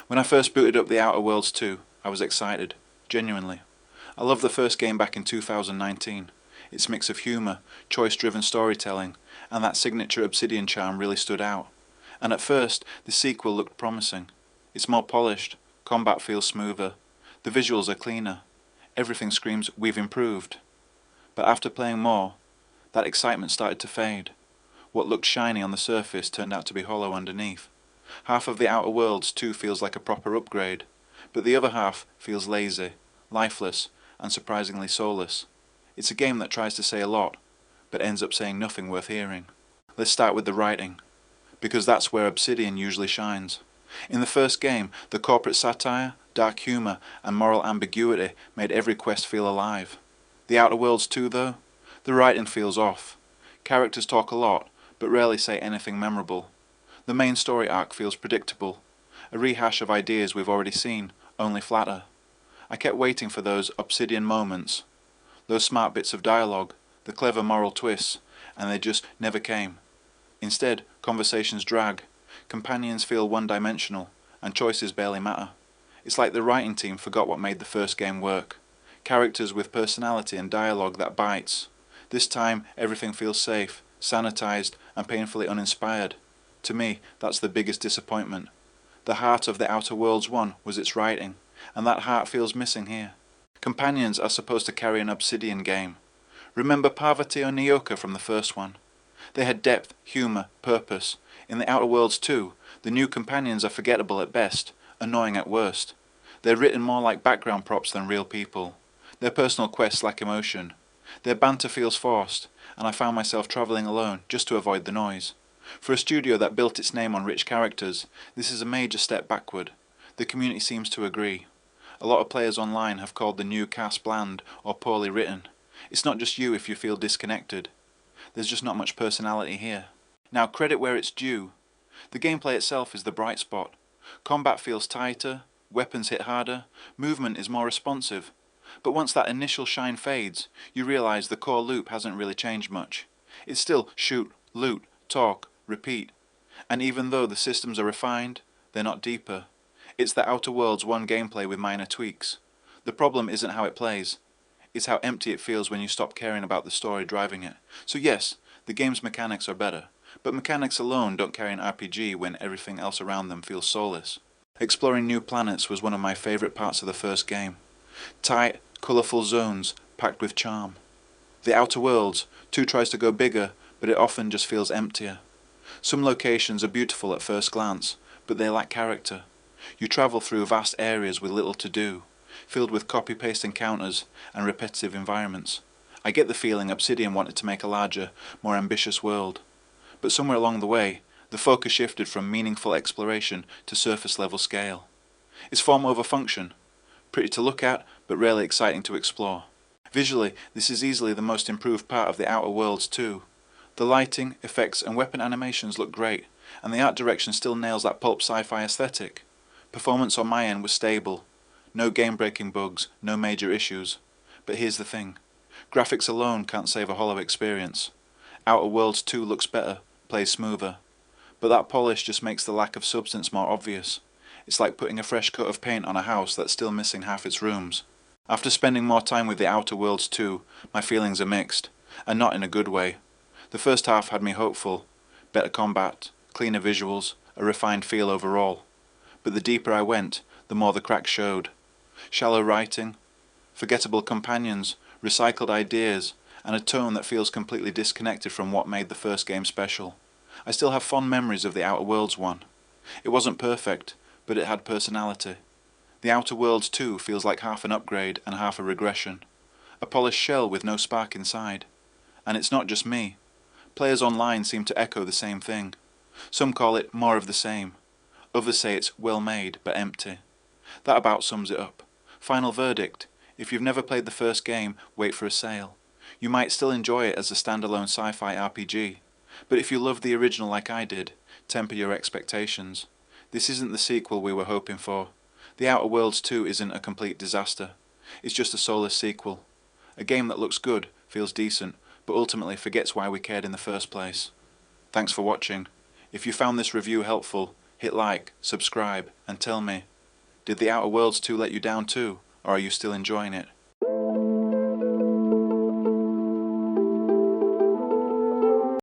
When I first booted up The Outer Worlds 2, I was excited, genuinely. I loved the first game back in 2019. Its mix of humour, choice-driven storytelling, and that signature Obsidian charm really stood out. And at first, the sequel looked promising. It's more polished, combat feels smoother, the visuals are cleaner, everything screams we've improved. But after playing more, that excitement started to fade. What looked shiny on the surface turned out to be hollow underneath. Half of The Outer Worlds 2 feels like a proper upgrade, but the other half feels lazy, lifeless, and surprisingly soulless. It's a game that tries to say a lot, but ends up saying nothing worth hearing. Let's start with the writing, because that's where Obsidian usually shines. In the first game, the corporate satire, dark humour, and moral ambiguity made every quest feel alive. The Outer Worlds 2, though? The writing feels off. Characters talk a lot, but rarely say anything memorable. The main story arc feels predictable, a rehash of ideas we've already seen, only flatter. I kept waiting for those Obsidian moments, those smart bits of dialogue, the clever moral twists, and they just never came. Instead, conversations drag, companions feel one-dimensional, and choices barely matter. It's like the writing team forgot what made the first game work. Characters with personality and dialogue that bites. This time, everything feels safe, sanitized, and painfully uninspired. To me, that's the biggest disappointment. The heart of The Outer Worlds 1 was its writing, and that heart feels missing here. Companions are supposed to carry an Obsidian game. Remember Parvati or Nyoka from the first one? They had depth, humour, purpose. In The Outer Worlds 2, the new companions are forgettable at best, annoying at worst. They're written more like background props than real people. Their personal quests lack emotion. Their banter feels forced, and I found myself travelling alone just to avoid the noise. For a studio that built its name on rich characters, this is a major step backward. The community seems to agree. A lot of players online have called the new cast bland or poorly written. It's not just you if you feel disconnected. There's just not much personality here. Now, credit where it's due. The gameplay itself is the bright spot. Combat feels tighter, weapons hit harder, movement is more responsive. But once that initial shine fades, you realise the core loop hasn't really changed much. It's still shoot, loot, talk, repeat. And even though the systems are refined, they're not deeper. It's The Outer Worlds 1 gameplay with minor tweaks. The problem isn't how it plays, it's how empty it feels when you stop caring about the story driving it. So yes, the game's mechanics are better, but mechanics alone don't carry an RPG when everything else around them feels soulless. Exploring new planets was one of my favourite parts of the first game. Tight, colourful zones, packed with charm. The Outer Worlds 2 tries to go bigger, but it often just feels emptier. Some locations are beautiful at first glance, but they lack character. You travel through vast areas with little to do, filled with copy-paste encounters and repetitive environments. I get the feeling Obsidian wanted to make a larger, more ambitious world. But somewhere along the way, the focus shifted from meaningful exploration to surface-level scale. It's form over function. Pretty to look at, but rarely exciting to explore. Visually, this is easily the most improved part of The Outer Worlds 2. The lighting, effects, and weapon animations look great, and the art direction still nails that pulp sci-fi aesthetic. Performance on my end was stable. No game-breaking bugs, no major issues. But here's the thing. Graphics alone can't save a hollow experience. Outer Worlds 2 looks better, plays smoother. But that polish just makes the lack of substance more obvious. It's like putting a fresh coat of paint on a house that's still missing half its rooms. After spending more time with The Outer Worlds 2, my feelings are mixed, and not in a good way. The first half had me hopeful. Better combat, cleaner visuals, a refined feel overall. But the deeper I went, the more the cracks showed. Shallow writing, forgettable companions, recycled ideas, and a tone that feels completely disconnected from what made the first game special. I still have fond memories of The Outer Worlds 1. It wasn't perfect, but it had personality. The Outer Worlds 2 feels like half an upgrade and half a regression. A polished shell with no spark inside. And it's not just me. Players online seem to echo the same thing. Some call it more of the same. Others say it's well made, but empty. That about sums it up. Final verdict. If you've never played the first game, wait for a sale. You might still enjoy it as a standalone sci-fi RPG. But if you love the original like I did, temper your expectations. This isn't the sequel we were hoping for. The Outer Worlds 2 isn't a complete disaster. It's just a soulless sequel. A game that looks good, feels decent, but ultimately forgets why we cared in the first place. Thanks for watching. If you found this review helpful, hit like, subscribe, and tell me, Did The Outer Worlds 2 let you down too, or are you still enjoying it?